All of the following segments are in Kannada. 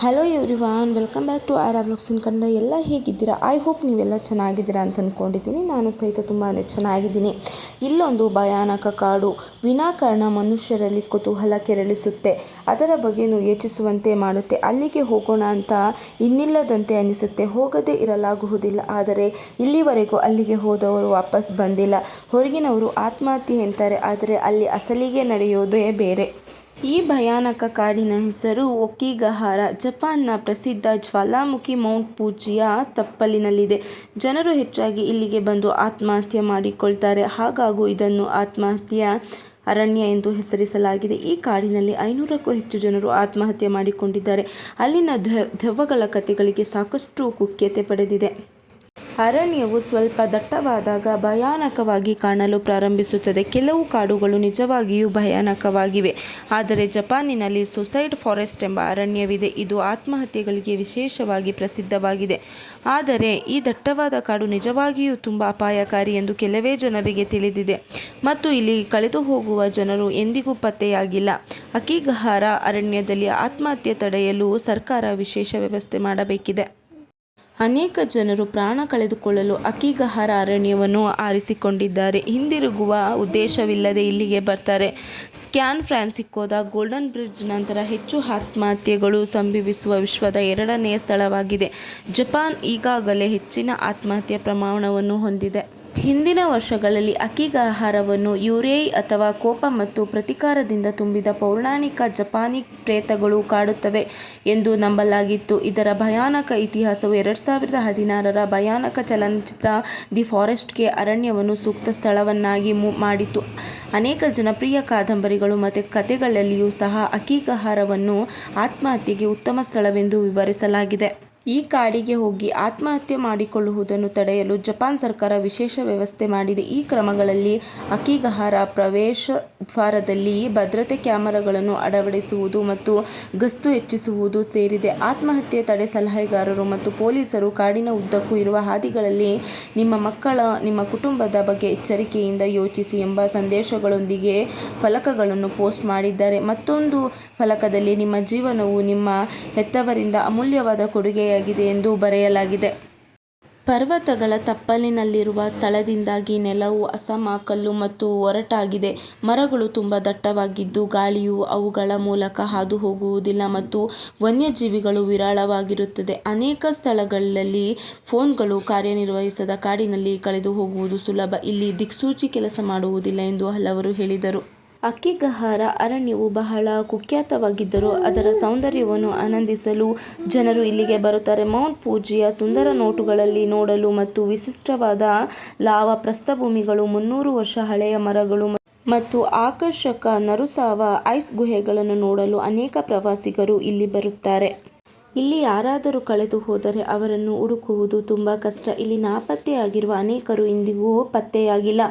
Hello everyone, welcome back to our vlogs in Kannada. ಎಲ್ಲ ಹೇಗಿದ್ದೀರಾ? ಐ ಹೋಪ್ ನೀವೆಲ್ಲ ಚೆನ್ನಾಗಿದ್ದೀರಾ ಅಂತ ಅಂದ್ಕೊಂಡಿದ್ದೀನಿ. ನಾನು ಸಹಿತ ತುಂಬಾ ಚೆನ್ನಾಗಿದ್ದೀನಿ. ಇಲ್ಲೊಂದು ಭಯಾನಕ ಕಾಡು ವಿನಾಕಾರಣ ಮನುಷ್ಯರಲ್ಲಿ ಕುತೂಹಲ ಕೆರಳಿಸುತ್ತೆ. ಅದರ ಬಗ್ಗೆನೂ ಯೋಚಿಸುವಂತೆ ಮಾಡುತ್ತೆ. ಅಲ್ಲಿಗೆ ಹೋಗೋಣ ಅಂತ ಇನ್ನಿಲ್ಲದಂತೆ ಅನಿಸುತ್ತೆ. ಹೋಗದೇ ಇರಲಾಗುವುದಿಲ್ಲ. ಆದರೆ ಇಲ್ಲಿವರೆಗೂ ಅಲ್ಲಿಗೆ ಹೋದವರು ವಾಪಸ್ ಬಂದಿಲ್ಲ. ಹೊರಗಿನವರು ಆತ್ಮಹತ್ಯೆ ಅಂತಾರೆ, ಆದರೆ ಅಲ್ಲಿ ಅಸಲಿಗೆ ನಡೆಯೋದೇ ಬೇರೆ. ಈ ಭಯಾನಕ ಕಾಡಿನ ಹೆಸರು ಒಕಿಗಹಾರ. ಜಪಾನ್ನ ಪ್ರಸಿದ್ಧ ಜ್ವಾಲಾಮುಖಿ ಮೌಂಟ್ ಫೂಜಿಯ ತಪ್ಪಲಿನಲ್ಲಿದೆ. ಜನರು ಹೆಚ್ಚಾಗಿ ಇಲ್ಲಿಗೆ ಬಂದು ಆತ್ಮಹತ್ಯೆ ಮಾಡಿಕೊಳ್ತಾರೆ. ಹಾಗಾಗಿ ಇದನ್ನು ಆತ್ಮಹತ್ಯೆಯ ಅರಣ್ಯ ಎಂದು ಹೆಸರಿಸಲಾಗಿದೆ. ಈ ಕಾಡಿನಲ್ಲಿ 500ಕ್ಕೂ ಹೆಚ್ಚು ಜನರು ಆತ್ಮಹತ್ಯೆ ಮಾಡಿಕೊಂಡಿದ್ದಾರೆ. ಅಲ್ಲಿನ ದೆವ್ವಗಳ ಕಥೆಗಳಿಗೆ ಸಾಕಷ್ಟು ಕುಖ್ಯಾತಿ ಪಡೆದಿದೆ. ಅರಣ್ಯವು ಸ್ವಲ್ಪ ದಟ್ಟವಾದಾಗ ಭಯಾನಕವಾಗಿ ಕಾಣಲು ಪ್ರಾರಂಭಿಸುತ್ತದೆ. ಕೆಲವು ಕಾಡುಗಳು ನಿಜವಾಗಿಯೂ ಭಯಾನಕವಾಗಿವೆ. ಆದರೆ ಜಪಾನಿನಲ್ಲಿ ಸುಸೈಡ್ ಫಾರೆಸ್ಟ್ ಎಂಬ ಅರಣ್ಯವಿದೆ. ಇದು ಆತ್ಮಹತ್ಯೆಗಳಿಗೆ ವಿಶೇಷವಾಗಿ ಪ್ರಸಿದ್ಧವಾಗಿದೆ. ಆದರೆ ಈ ದಟ್ಟವಾದ ಕಾಡು ನಿಜವಾಗಿಯೂ ತುಂಬ ಅಪಾಯಕಾರಿ ಎಂದು ಕೆಲವೇ ಜನರಿಗೆ ತಿಳಿದಿದೆ ಮತ್ತು ಇಲ್ಲಿ ಕಳೆದು ಹೋಗುವ ಜನರು ಎಂದಿಗೂ ಪತ್ತೆಯಾಗಿಲ್ಲ. ಅಕಿಗಹಾರ ಅರಣ್ಯದಲ್ಲಿ ಆತ್ಮಹತ್ಯೆ ತಡೆಯಲು ಸರ್ಕಾರ ವಿಶೇಷ ವ್ಯವಸ್ಥೆ ಮಾಡಬೇಕಿದೆ. ಅನೇಕ ಜನರು ಪ್ರಾಣ ಕಳೆದುಕೊಳ್ಳಲು ಅಕಿಗಹಾರ ಅರಣ್ಯವನ್ನು ಆರಿಸಿಕೊಂಡಿದ್ದಾರೆ. ಹಿಂದಿರುಗುವ ಉದ್ದೇಶವಿಲ್ಲದೆ ಇಲ್ಲಿಗೆ ಬರ್ತಾರೆ. ಸ್ಯಾನ್ ಫ್ರಾನ್ಸಿಸ್ಕೋದ ಗೋಲ್ಡನ್ ಬ್ರಿಡ್ಜ್ ನಂತರ ಹೆಚ್ಚು ಆತ್ಮಹತ್ಯೆಗಳು ಸಂಭವಿಸುವ ವಿಶ್ವದ 2ನೇ ಸ್ಥಳವಾಗಿದೆ. ಜಪಾನ್ ಈಗಾಗಲೇ ಹೆಚ್ಚಿನ ಆತ್ಮಹತ್ಯೆ ಪ್ರಮಾಣವನ್ನು ಹೊಂದಿದೆ. ಹಿಂದಿನ ವರ್ಷಗಳಲ್ಲಿ ಅಕಿಗಹಾರವನ್ನು ಯುರೇಯಿ ಅಥವಾ ಕೋಪ ಮತ್ತು ಪ್ರತೀಕಾರದಿಂದ ತುಂಬಿದ ಪೌರಾಣಿಕ ಜಪಾನಿ ಪ್ರೇತಗಳು ಕಾಡುತ್ತವೆ ಎಂದು ನಂಬಲಾಗಿತ್ತು. ಇದರ ಭಯಾನಕ ಇತಿಹಾಸವು 2016ರ ಭಯಾನಕ ಚಲನಚಿತ್ರ ದಿ ಫಾರೆಸ್ಟ್ಗೆ ಅರಣ್ಯವನ್ನು ಸೂಕ್ತ ಸ್ಥಳವನ್ನಾಗಿ ಮಾಡಿತು. ಅನೇಕ ಜನಪ್ರಿಯ ಕಾದಂಬರಿಗಳು ಮತ್ತು ಕಥೆಗಳಲ್ಲಿಯೂ ಸಹ ಅಕಿಗಹಾರವನ್ನು ಆತ್ಮಹತ್ಯೆಗೆ ಉತ್ತಮ ಸ್ಥಳವೆಂದು ವಿವರಿಸಲಾಗಿದೆ. ಈ ಕಾಡಿಗೆ ಹೋಗಿ ಆತ್ಮಹತ್ಯೆ ಮಾಡಿಕೊಳ್ಳುವುದನ್ನು ತಡೆಯಲು ಜಪಾನ್ ಸರ್ಕಾರ ವಿಶೇಷ ವ್ಯವಸ್ಥೆ ಮಾಡಿದೆ. ಈ ಕ್ರಮಗಳಲ್ಲಿ ಅಕಿಗಹಾರ ಪ್ರವೇಶ ದ್ವಾರದಲ್ಲಿ ಭದ್ರತೆ ಕ್ಯಾಮೆರಾಗಳನ್ನು ಅಳವಡಿಸುವುದು ಮತ್ತು ಗಸ್ತು ಹೆಚ್ಚಿಸುವುದು ಸೇರಿದೆ. ಆತ್ಮಹತ್ಯೆ ತಡೆ ಸಲಹೆಗಾರರು ಮತ್ತು ಪೊಲೀಸರು ಕಾಡಿನ ಉದ್ದಕ್ಕೂ ಇರುವ ಹಾದಿಗಳಲ್ಲಿ ನಿಮ್ಮ ಕುಟುಂಬದ ಬಗ್ಗೆ ಎಚ್ಚರಿಕೆಯಿಂದ ಯೋಚಿಸಿ ಎಂಬ ಸಂದೇಶಗಳೊಂದಿಗೆ ಫಲಕಗಳನ್ನು ಪೋಸ್ಟ್ ಮಾಡಿದ್ದಾರೆ. ಮತ್ತೊಂದು ಫಲಕದಲ್ಲಿ ನಿಮ್ಮ ಜೀವನವು ನಿಮ್ಮ ಹೆತ್ತವರಿಂದ ಅಮೂಲ್ಯವಾದ ಕೊಡುಗೆಯಾಗಿದೆ ಎಂದು ಬರೆಯಲಾಗಿದೆ. ಪರ್ವತಗಳ ತಪ್ಪಲಿನಲ್ಲಿರುವ ಸ್ಥಳದಿಂದಾಗಿ ನೆಲವು ಅಸಮತಲ ಮತ್ತು ಒರಟಾಗಿದೆ. ಮರಗಳು ತುಂಬ ದಟ್ಟವಾಗಿದ್ದು ಗಾಳಿಯು ಅವುಗಳ ಮೂಲಕ ಹಾದು ಹೋಗುವುದಿಲ್ಲ ಮತ್ತು ವನ್ಯಜೀವಿಗಳು ವಿರಳವಾಗಿರುತ್ತದೆ. ಅನೇಕ ಸ್ಥಳಗಳಲ್ಲಿ ಫೋನ್ಗಳು ಕಾರ್ಯನಿರ್ವಹಿಸದ ಕಾಡಿನಲ್ಲಿ ಕಳೆದು ಹೋಗುವುದು ಸುಲಭ. ಇಲ್ಲಿ ದಿಕ್ಸೂಚಿ ಕೆಲಸ ಮಾಡುವುದಿಲ್ಲ ಎಂದು ಹಲವರು ಹೇಳಿದರು. ಅಕಿಗಹಾರ ಅರಣ್ಯವು ಬಹಳ ಕುಖ್ಯಾತವಾಗಿದ್ದರೂ ಅದರ ಸೌಂದರ್ಯವನ್ನು ಆನಂದಿಸಲು ಜನರು ಇಲ್ಲಿಗೆ ಬರುತ್ತಾರೆ. ಮೌಂಟ್ ಫೂಜಿಯ ಸುಂದರ ನೋಟಗಳನ್ನು ನೋಡಲು ಮತ್ತು ವಿಶಿಷ್ಟವಾದ ಲಾವಾ ಪ್ರಸ್ಥಭೂಮಿಗಳು, 300 ವರ್ಷ ಹಳೆಯ ಮರಗಳು ಮತ್ತು ಆಕರ್ಷಕ ನರುಸಾವ ಐಸ್ ಗುಹೆಗಳನ್ನು ನೋಡಲು ಅನೇಕ ಪ್ರವಾಸಿಗರು ಇಲ್ಲಿ ಬರುತ್ತಾರೆ. ಇಲ್ಲಿ ಯಾರಾದರೂ ಕಳೆದು ಹೋದರೆ ಅವರನ್ನು ಹುಡುಕುವುದು ತುಂಬ ಕಷ್ಟ. ಇಲ್ಲಿ ನಾಪತ್ತೆಯಾಗಿರುವ ಅನೇಕರು ಇಂದಿಗೂ ಪತ್ತೆಯಾಗಿಲ್ಲ.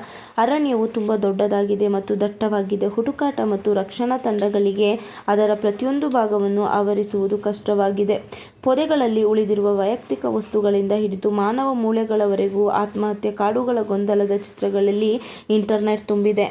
ಅರಣ್ಯವು ತುಂಬ ದೊಡ್ಡದಾಗಿದೆ ಮತ್ತು ದಟ್ಟವಾಗಿದೆ. ಹುಡುಕಾಟ ಮತ್ತು ರಕ್ಷಣಾ ತಂಡಗಳಿಗೆ ಅದರ ಪ್ರತಿಯೊಂದು ಭಾಗವನ್ನು ಆವರಿಸುವುದು ಕಷ್ಟವಾಗಿದೆ. ಪೊದೆಗಳಲ್ಲಿ ಉಳಿದಿರುವ ವೈಯಕ್ತಿಕ ವಸ್ತುಗಳಿಂದ ಹಿಡಿದು ಮಾನವ ಮೂಳೆಗಳವರೆಗೂ ಆತ್ಮಹತ್ಯೆ ಕಾಡುಗಳ ಗೊಂದಲದ ಚಿತ್ರಗಳಲ್ಲಿ ಇಂಟರ್ನೆಟ್ ತುಂಬಿದೆ.